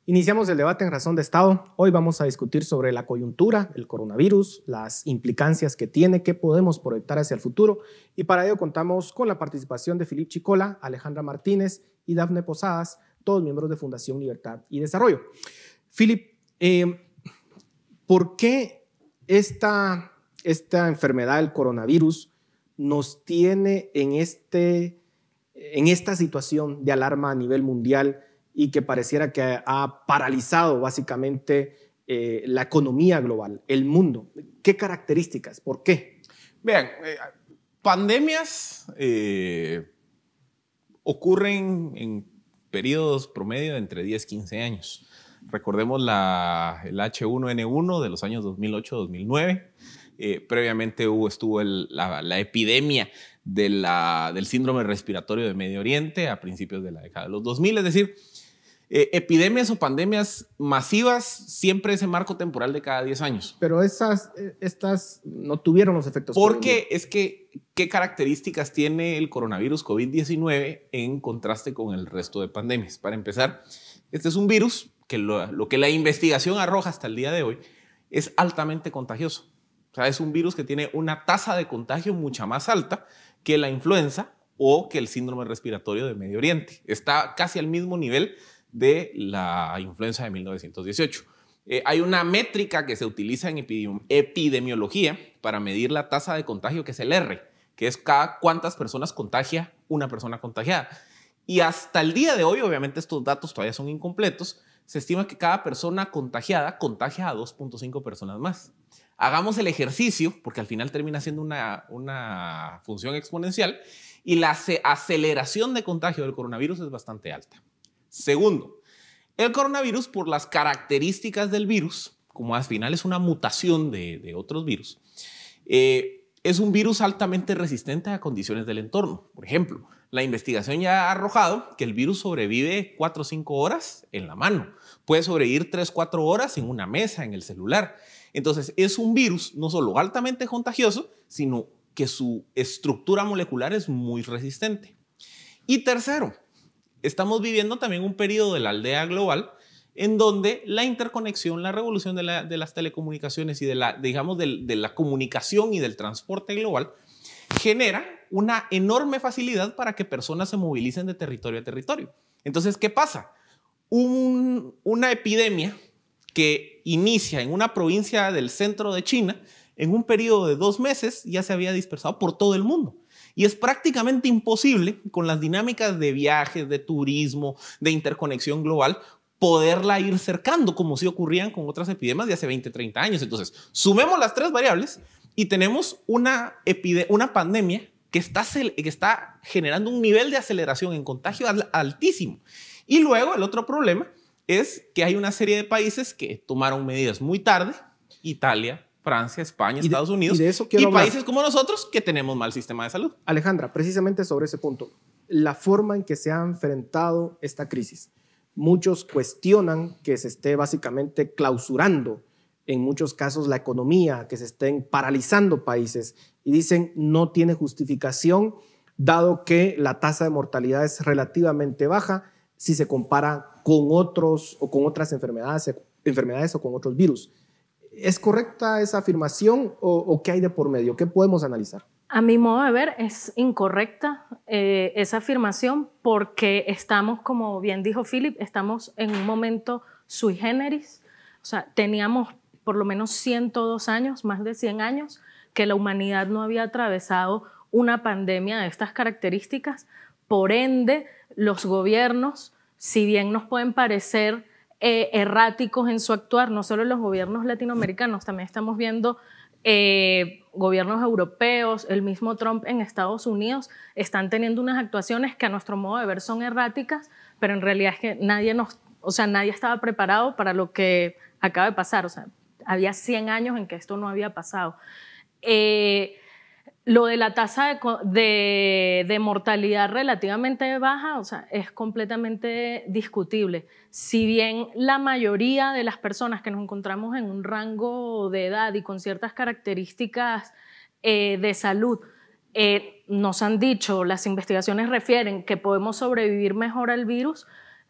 Iniciamos el debate en Razón de Estado. Hoy vamos a discutir sobre la coyuntura, el coronavirus, las implicancias que tiene, qué podemos proyectar hacia el futuro. Y para ello contamos con la participación de Philippe Chicola, Alejandra Martínez y Dafne Posadas, todos miembros de Fundación Libertad y Desarrollo. Philippe, ¿por qué esta enfermedad, el coronavirus, nos tiene en esta situación de alarma a nivel mundial y que pareciera que ha paralizado básicamente la economía global, el mundo? ¿Qué características? ¿Por qué? Vean, pandemias ocurren en periodos promedio de entre 10 y 15 años. Recordemos el H1N1 de los años 2008-2009. Previamente estuvo la epidemia del síndrome respiratorio de Medio Oriente a principios de la década de los 2000. Es decir, epidemias o pandemias masivas, siempre ese marco temporal de cada 10 años. Pero estas no tuvieron los efectos. Porque es que, ¿qué características tiene el coronavirus COVID-19 en contraste con el resto de pandemias? Para empezar, este es un virus que lo que la investigación arroja hasta el día de hoy es altamente contagioso. O sea, es un virus que tiene una tasa de contagio mucha más alta que la influenza o que el síndrome respiratorio de Medio Oriente. Está casi al mismo nivel de la influenza de 1918. Hay una métrica que se utiliza en epidemiología para medir la tasa de contagio, que es el R, que es cada cuántas personas contagia una persona contagiada. Y hasta el día de hoy, obviamente estos datos todavía son incompletos, se estima que cada persona contagiada contagia a 2.5 personas más. Hagamos el ejercicio, porque al final termina siendo una función exponencial, y la aceleración de contagio del coronavirus es bastante alta. Segundo, el coronavirus, por las características del virus, como al final es una mutación de otros virus, es un virus altamente resistente a condiciones del entorno. Por ejemplo, la investigación ya ha arrojado que el virus sobrevive 4 o 5 horas en la mano. Puede sobrevivir 3 o 4 horas en una mesa, en el celular. Entonces, es un virus no solo altamente contagioso, sino que su estructura molecular es muy resistente. Y tercero, estamos viviendo también un periodo de la aldea global en donde la interconexión, la revolución de las telecomunicaciones y de la comunicación y del transporte global genera una enorme facilidad para que personas se movilicen de territorio a territorio. Entonces, ¿qué pasa? Una epidemia que inicia en una provincia del centro de China, en un periodo de 2 meses ya se había dispersado por todo el mundo. Y es prácticamente imposible, con las dinámicas de viajes, de turismo, de interconexión global, poderla ir cercando, como si ocurrían con otras epidemias de hace 20, 30 años. Entonces, sumemos las 3 variables y tenemos una pandemia que está generando un nivel de aceleración en contagio altísimo. Y luego el otro problema es que hay una serie de países que tomaron medidas muy tarde: Italia, Francia, España, Estados Unidos, y países como nosotros que tenemos mal sistema de salud. Alejandra, precisamente sobre ese punto, la forma en que se ha enfrentado esta crisis. Muchos cuestionan que se esté básicamente clausurando, en muchos casos, la economía, que se estén paralizando países, y dicen no tiene justificación, dado que la tasa de mortalidad es relativamente baja si se compara con otros o con otras enfermedades o con otros virus. ¿Es correcta esa afirmación o qué hay de por medio? ¿Qué podemos analizar? A mi modo de ver, es incorrecta esa afirmación, porque estamos, como bien dijo Philippe, estamos en un momento sui generis. O sea, teníamos por lo menos 102 años, más de 100 años, que la humanidad no había atravesado una pandemia de estas características. Por ende, los gobiernos, si bien nos pueden parecer erráticos en su actuar, no solo los gobiernos latinoamericanos, también estamos viendo gobiernos europeos, el mismo Trump en Estados Unidos, están teniendo unas actuaciones que a nuestro modo de ver son erráticas, pero en realidad es que nadie estaba preparado para lo que acaba de pasar. O sea, había 100 años en que esto no había pasado. Lo de la tasa de mortalidad relativamente baja, o sea, es completamente discutible. Si bien la mayoría de las personas que nos encontramos en un rango de edad y con ciertas características de salud nos han dicho, las investigaciones refieren que podemos sobrevivir mejor al virus,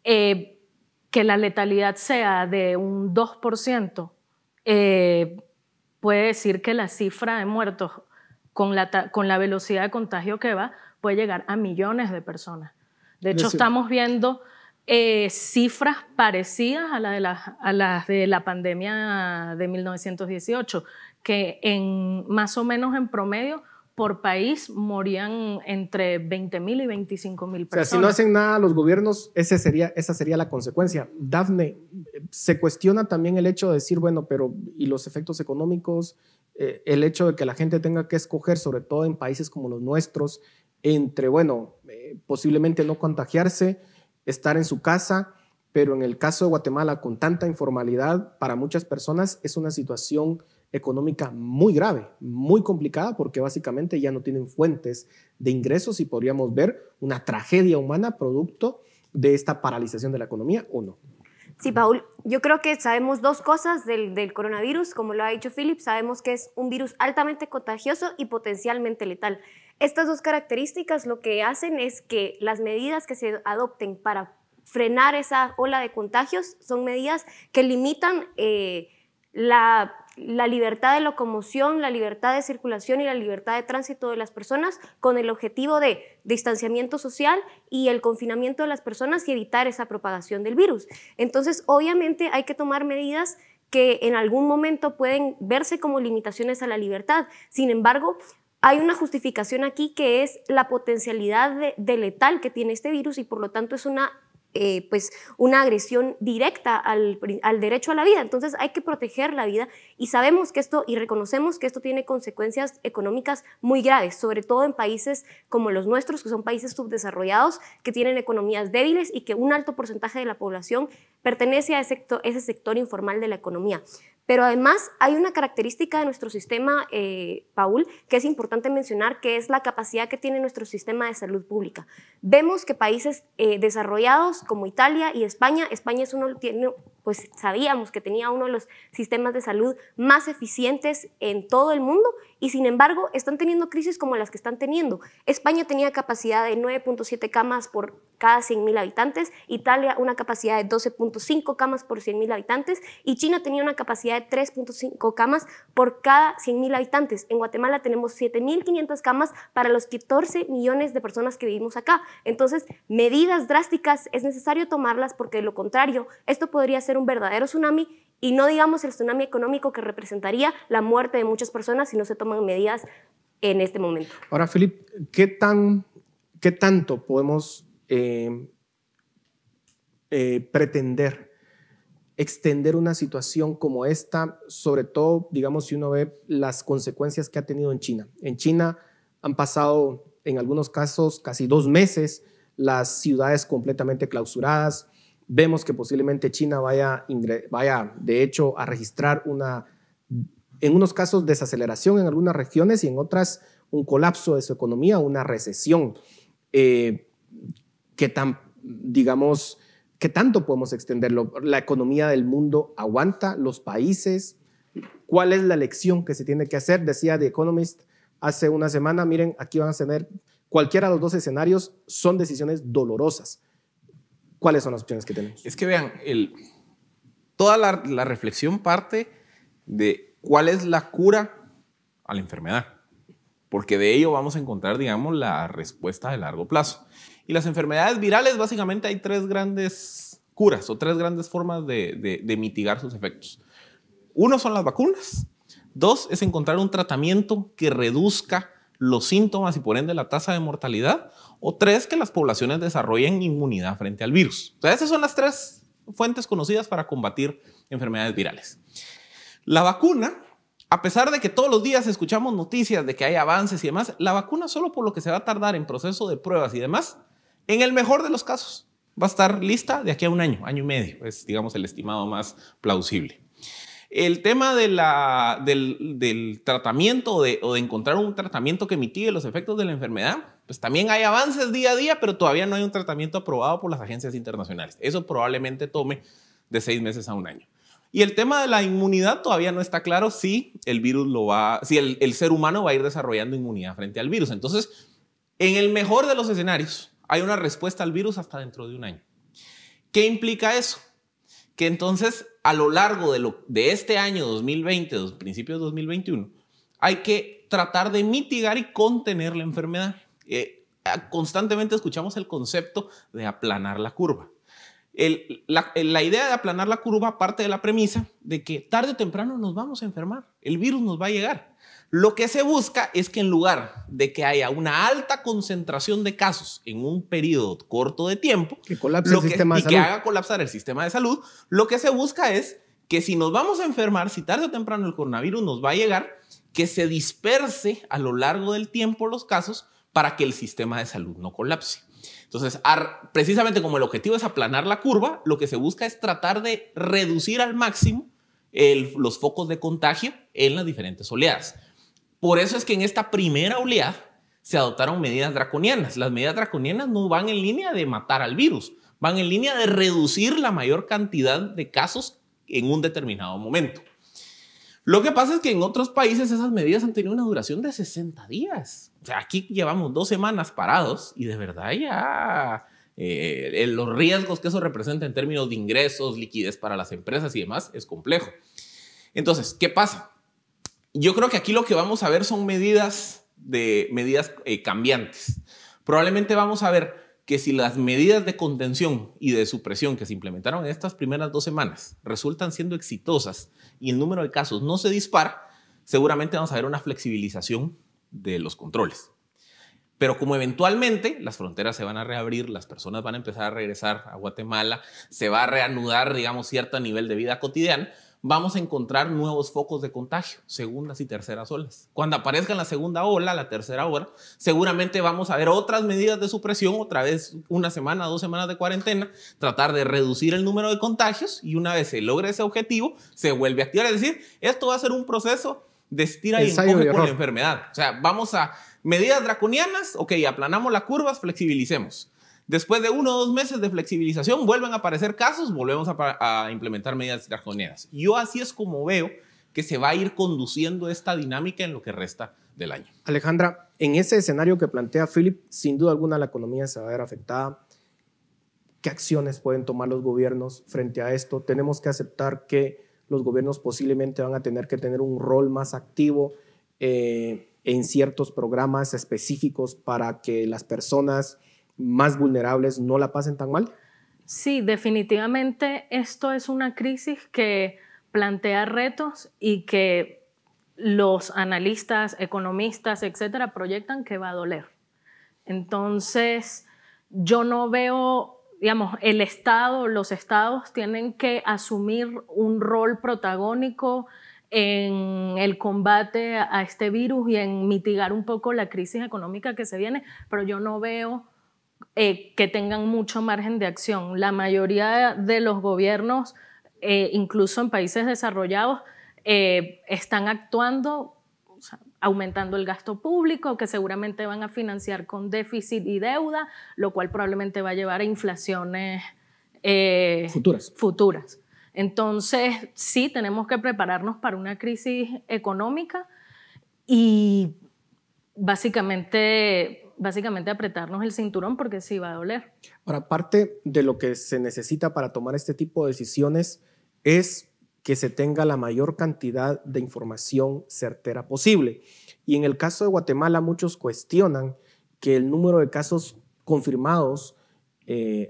¿qué que la letalidad sea de un 2%, puede decir que la cifra de muertos con la velocidad de contagio que va puede llegar a millones de personas. De hecho, estamos viendo cifras parecidas a las de la pandemia de 1918, que más o menos en promedio por país morían entre 20.000 y 25.000 personas. O sea, si no hacen nada los gobiernos, esa sería la consecuencia. Dafne, se cuestiona también el hecho de decir, bueno, pero ¿y los efectos económicos? El hecho de que la gente tenga que escoger, sobre todo en países como los nuestros, entre, bueno, posiblemente no contagiarse, estar en su casa, pero en el caso de Guatemala, con tanta informalidad, para muchas personas es una situación económica muy grave, muy complicada, porque básicamente ya no tienen fuentes de ingresos y podríamos ver una tragedia humana producto de esta paralización de la economía, ¿o no? Sí, Paul, yo creo que sabemos dos cosas del coronavirus, como lo ha dicho Philip, sabemos que es un virus altamente contagioso y potencialmente letal. Estas dos características lo que hacen es que las medidas que se adopten para frenar esa ola de contagios son medidas que limitan la libertad de locomoción, la libertad de circulación y la libertad de tránsito de las personas, con el objetivo de distanciamiento social y el confinamiento de las personas y evitar esa propagación del virus. Entonces, obviamente hay que tomar medidas que en algún momento pueden verse como limitaciones a la libertad. Sin embargo, hay una justificación aquí que es la potencialidad de letal que tiene este virus y por lo tanto es una agresión directa al derecho a la vida. Entonces hay que proteger la vida y sabemos que esto y reconocemos que esto tiene consecuencias económicas muy graves, sobre todo en países como los nuestros, que son países subdesarrollados, que tienen economías débiles y que un alto porcentaje de la población pertenece a ese sector informal de la economía. Pero además hay una característica de nuestro sistema, Paul, que es importante mencionar, que es la capacidad que tiene nuestro sistema de salud pública. Vemos que países desarrollados como Italia y España pues sabíamos que tenía uno de los sistemas de salud más eficientes en todo el mundo y sin embargo están teniendo crisis como las que están teniendo. España tenía capacidad de 9.7 camas por cada 100.000 habitantes, Italia una capacidad de 12.5 camas por 100.000 habitantes y China tenía una capacidad de 3.5 camas por cada 100.000 habitantes. En Guatemala tenemos 7.500 camas para los 14 millones de personas que vivimos acá. Entonces, medidas drásticas es necesario tomarlas porque de lo contrario, esto podría ser un verdadero tsunami y no digamos el tsunami económico que representaría la muerte de muchas personas si no se toman medidas en este momento. Ahora, Philip, ¿qué tanto podemos pretender extender una situación como esta, sobre todo, digamos, si uno ve las consecuencias que ha tenido en China? En China han pasado, en algunos casos, casi 2 meses, las ciudades completamente clausuradas. Vemos que posiblemente China vaya de hecho, a registrar en unos casos, desaceleración en algunas regiones y en otras, un colapso de su economía, una recesión. ¿Qué tanto podemos extenderlo? ¿La economía del mundo aguanta? ¿Los países? ¿Cuál es la lección que se tiene que hacer? Decía The Economist hace una semana, miren, aquí van a tener cualquiera de los 2 escenarios, son decisiones dolorosas. ¿Cuáles son las opciones que tenemos? Es que vean, toda la reflexión parte de cuál es la cura a la enfermedad, porque de ello vamos a encontrar, digamos, la respuesta de largo plazo. Y las enfermedades virales, básicamente hay 3 grandes curas o 3 grandes formas de mitigar sus efectos. 1 son las vacunas, 2 es encontrar un tratamiento que reduzca los síntomas y por ende la tasa de mortalidad, o 3 que las poblaciones desarrollen inmunidad frente al virus. O sea, esas son las 3 fuentes conocidas para combatir enfermedades virales. La vacuna, a pesar de que todos los días escuchamos noticias de que hay avances y demás, la vacuna solo por lo que se va a tardar en proceso de pruebas y demás, en el mejor de los casos, va a estar lista de aquí a un año y medio, es digamos el estimado más plausible. El tema del tratamiento o de encontrar un tratamiento que mitigue los efectos de la enfermedad, pues también hay avances día a día, pero todavía no hay un tratamiento aprobado por las agencias internacionales. Eso probablemente tome de 6 meses a un año. Y el tema de la inmunidad todavía no está claro si el virus si el ser humano va a ir desarrollando inmunidad frente al virus. Entonces, en el mejor de los escenarios, hay una respuesta al virus hasta dentro de un año. ¿Qué implica eso? que entonces a lo largo de este año 2020, principios de 2021, hay que tratar de mitigar y contener la enfermedad. Constantemente escuchamos el concepto de aplanar la curva. La idea de aplanar la curva parte de la premisa de que tarde o temprano nos vamos a enfermar, el virus nos va a llegar. Lo que se busca es que en lugar de que haya una alta concentración de casos en un periodo corto de tiempo, que colapse el sistema de salud, que haga colapsar el sistema de salud, lo que se busca es que si nos vamos a enfermar, si tarde o temprano el coronavirus nos va a llegar, que se disperse a lo largo del tiempo los casos para que el sistema de salud no colapse. Entonces, precisamente como el objetivo es aplanar la curva, lo que se busca es tratar de reducir al máximo los focos de contagio en las diferentes oleadas. Por eso es que en esta primera oleada se adoptaron medidas draconianas. Las medidas draconianas no van en línea de matar al virus, van en línea de reducir la mayor cantidad de casos en un determinado momento. Lo que pasa es que en otros países esas medidas han tenido una duración de 60 días. O sea, aquí llevamos 2 semanas parados y de verdad ya los riesgos que eso representa en términos de ingresos, liquidez para las empresas y demás es complejo. Entonces, ¿qué pasa? Yo creo que aquí lo que vamos a ver son medidas cambiantes. Probablemente vamos a ver que si las medidas de contención y de supresión que se implementaron en estas primeras 2 semanas resultan siendo exitosas y el número de casos no se dispara, seguramente vamos a ver una flexibilización de los controles. Pero como eventualmente las fronteras se van a reabrir, las personas van a empezar a regresar a Guatemala, se va a reanudar, digamos, cierto nivel de vida cotidiana, vamos a encontrar nuevos focos de contagio, segundas y terceras olas. Cuando aparezca la segunda ola, la tercera ola, seguramente vamos a ver otras medidas de supresión, otra vez 1 semana, 2 semanas de cuarentena, tratar de reducir el número de contagios y una vez se logre ese objetivo, se vuelve a activar. Es decir, esto va a ser un proceso de estira y encoge con la enfermedad. O sea, vamos a medidas draconianas, ok, aplanamos las curvas, flexibilicemos. Después de 1 o 2 meses de flexibilización, vuelven a aparecer casos, volvemos a implementar medidas draconianas. Yo así es como veo que se va a ir conduciendo esta dinámica en lo que resta del año. Alejandra, en ese escenario que plantea Philip, sin duda alguna la economía se va a ver afectada. ¿Qué acciones pueden tomar los gobiernos frente a esto? Tenemos que aceptar que los gobiernos posiblemente van a tener que tener un rol más activo en ciertos programas específicos para que las personas más vulnerables no la pasen tan mal. Sí, definitivamente esto es una crisis que plantea retos y que los analistas, economistas, etcétera, proyectan que va a doler. Entonces, yo no veo, digamos, el Estado, los estados tienen que asumir un rol protagónico en el combate a este virus y en mitigar un poco la crisis económica que se viene, pero yo no veo que tengan mucho margen de acción. La mayoría de los gobiernos, incluso en países desarrollados, están actuando, o sea, aumentando el gasto público, que seguramente van a financiar con déficit y deuda, lo cual probablemente va a llevar a inflaciones futuras. Entonces, sí, tenemos que prepararnos para una crisis económica y básicamente apretarnos el cinturón porque sí va a doler. Ahora, parte de lo que se necesita para tomar este tipo de decisiones es que se tenga la mayor cantidad de información certera posible. Y en el caso de Guatemala, muchos cuestionan que el número de casos confirmados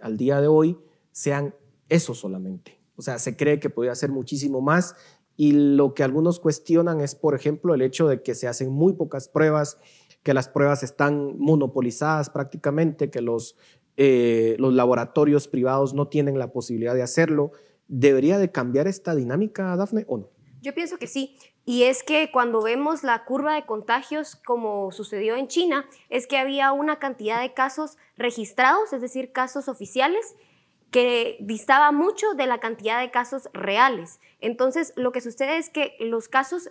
al día de hoy sean eso solamente. O sea, se cree que podría ser muchísimo más. Y lo que algunos cuestionan es, por ejemplo, el hecho de que se hacen muy pocas pruebas, que las pruebas están monopolizadas prácticamente, que los laboratorios privados no tienen la posibilidad de hacerlo. ¿Debería de cambiar esta dinámica, Dafne, o no? Yo pienso que sí, y es que cuando vemos la curva de contagios como sucedió en China, es que había una cantidad de casos registrados, es decir, casos oficiales, que distaba mucho de la cantidad de casos reales. Entonces, lo que sucede es que los casos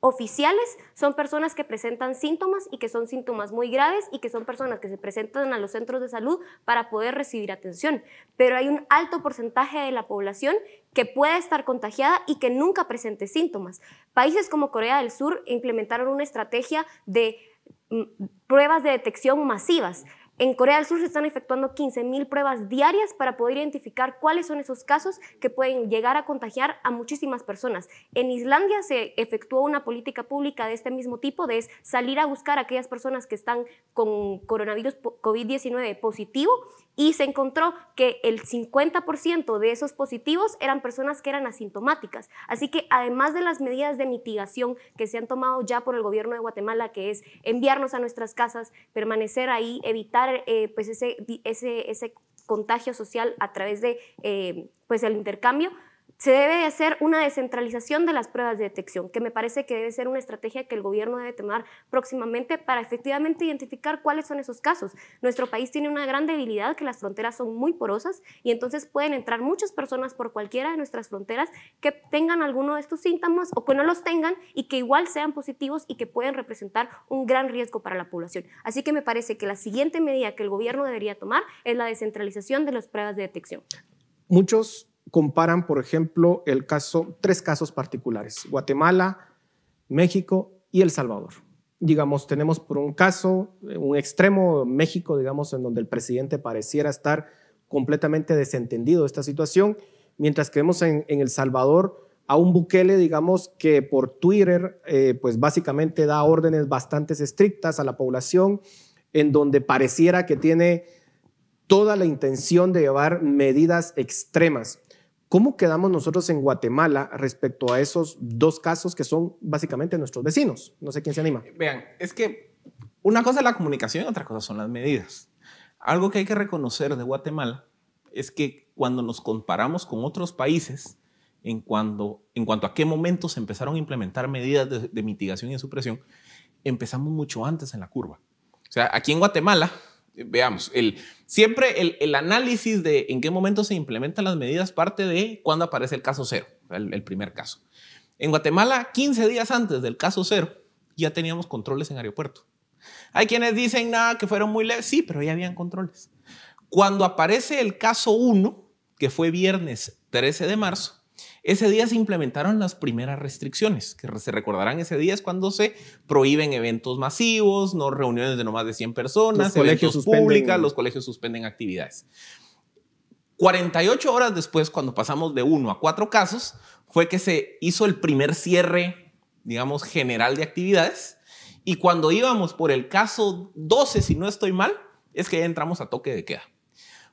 oficiales son personas que presentan síntomas y que son síntomas muy graves y que son personas que se presentan a los centros de salud para poder recibir atención. Pero hay un alto porcentaje de la población que puede estar contagiada y que nunca presente síntomas. Países como Corea del Sur implementaron una estrategia de pruebas de detección masivas. En Corea del Sur se están efectuando 15.000 pruebas diarias para poder identificar cuáles son esos casos que pueden llegar a contagiar a muchísimas personas. En Islandia se efectuó una política pública de este mismo tipo, de salir a buscar a aquellas personas que están con coronavirus COVID-19 positivo, y se encontró que el 50% de esos positivos eran personas que eran asintomáticas. Así que además de las medidas de mitigación que se han tomado ya por el gobierno de Guatemala, que es enviarnos a nuestras casas, permanecer ahí, evitar pues ese contagio social a través de pues el intercambio, se debe de hacer una descentralización de las pruebas de detección, que me parece que debe ser una estrategia que el gobierno debe tomar próximamente para efectivamente identificar cuáles son esos casos. Nuestro país tiene una gran debilidad, que las fronteras son muy porosas, y entonces pueden entrar muchas personas por cualquiera de nuestras fronteras que tengan alguno de estos síntomas o que no los tengan y que igual sean positivos y que pueden representar un gran riesgo para la población. Así que me parece que la siguiente medida que el gobierno debería tomar es la descentralización de las pruebas de detección. Muchos comparan, por ejemplo, tres casos particulares: Guatemala, México y El Salvador. Digamos, tenemos por un caso, un extremo, México, digamos, en donde el presidente pareciera estar completamente desentendido de esta situación, mientras que vemos en El Salvador a un Bukele, digamos, que por Twitter, pues básicamente da órdenes bastante estrictas a la población, en donde pareciera que tiene toda la intención de llevar medidas extremas. ¿Cómo quedamos nosotros en Guatemala respecto a esos dos casos que son básicamente nuestros vecinos? No sé quién se anima. Vean, es que una cosa es la comunicación y otra cosa son las medidas. Algo que hay que reconocer de Guatemala es que cuando nos comparamos con otros países, en cuanto a qué momentos se empezaron a implementar medidas de mitigación y de supresión, empezamos mucho antes en la curva. O sea, aquí en Guatemala, veamos, siempre el análisis de en qué momento se implementan las medidas parte de cuando aparece el caso cero, el primer caso. En Guatemala, 15 días antes del caso cero, ya teníamos controles en aeropuerto. Hay quienes dicen nada, que fueron muy leves, sí, pero ya habían controles. Cuando aparece el caso 1, que fue viernes 13 de marzo, ese día se implementaron las primeras restricciones, que se recordarán, ese día es cuando se prohíben eventos masivos, no reuniones de no más de 100 personas, eventos públicos, los colegios suspenden actividades. 48 horas después, cuando pasamos de 1 a 4 casos, fue que se hizo el primer cierre, digamos, general de actividades, y cuando íbamos por el caso 12, si no estoy mal, es que ya entramos a toque de queda.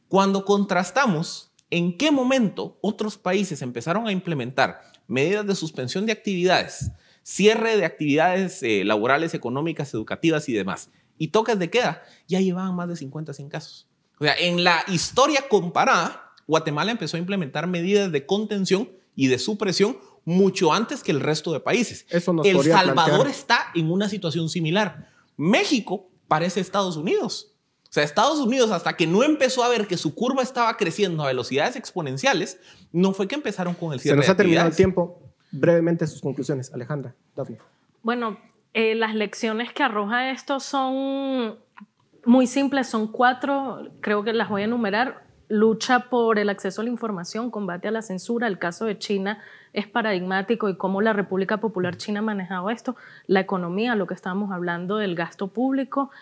Cuando contrastamos en qué momento otros países empezaron a implementar medidas de suspensión de actividades, cierre de actividades laborales, económicas, educativas y demás, y toques de queda, ya llevaban más de 50 a 100 casos. O sea, en la historia comparada, Guatemala empezó a implementar medidas de contención y de supresión mucho antes que el resto de países. El Salvador está en una situación similar. México parece Estados Unidos. O sea, Estados Unidos, hasta que no empezó a ver que su curva estaba creciendo a velocidades exponenciales, no fue que empezaron con el cierre de actividades. Se nos ha terminado el tiempo. Brevemente sus conclusiones, Alejandra, Dafne. Bueno, las lecciones que arroja esto son muy simples, son 4, creo que las voy a enumerar. Lucha por el acceso a la información, combate a la censura. El caso de China es paradigmático y cómo la República Popular China ha manejado esto. La economía, lo que estábamos hablando del gasto público.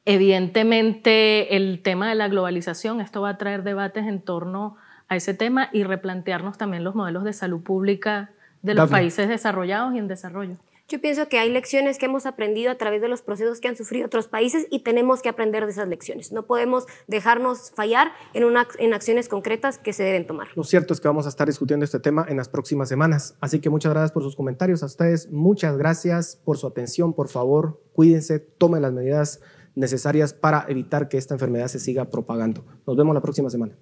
Evidentemente, el tema de la globalización, esto va a traer debates en torno a ese tema y replantearnos también los modelos de salud pública de los países desarrollados y en desarrollo. Yo pienso que hay lecciones que hemos aprendido a través de los procesos que han sufrido otros países y tenemos que aprender de esas lecciones. No podemos dejarnos fallar en acciones concretas que se deben tomar. Lo cierto es que vamos a estar discutiendo este tema en las próximas semanas. Así que muchas gracias por sus comentarios. A ustedes, muchas gracias por su atención. Por favor, cuídense, tomen las medidas necesarias para evitar que esta enfermedad se siga propagando. Nos vemos la próxima semana.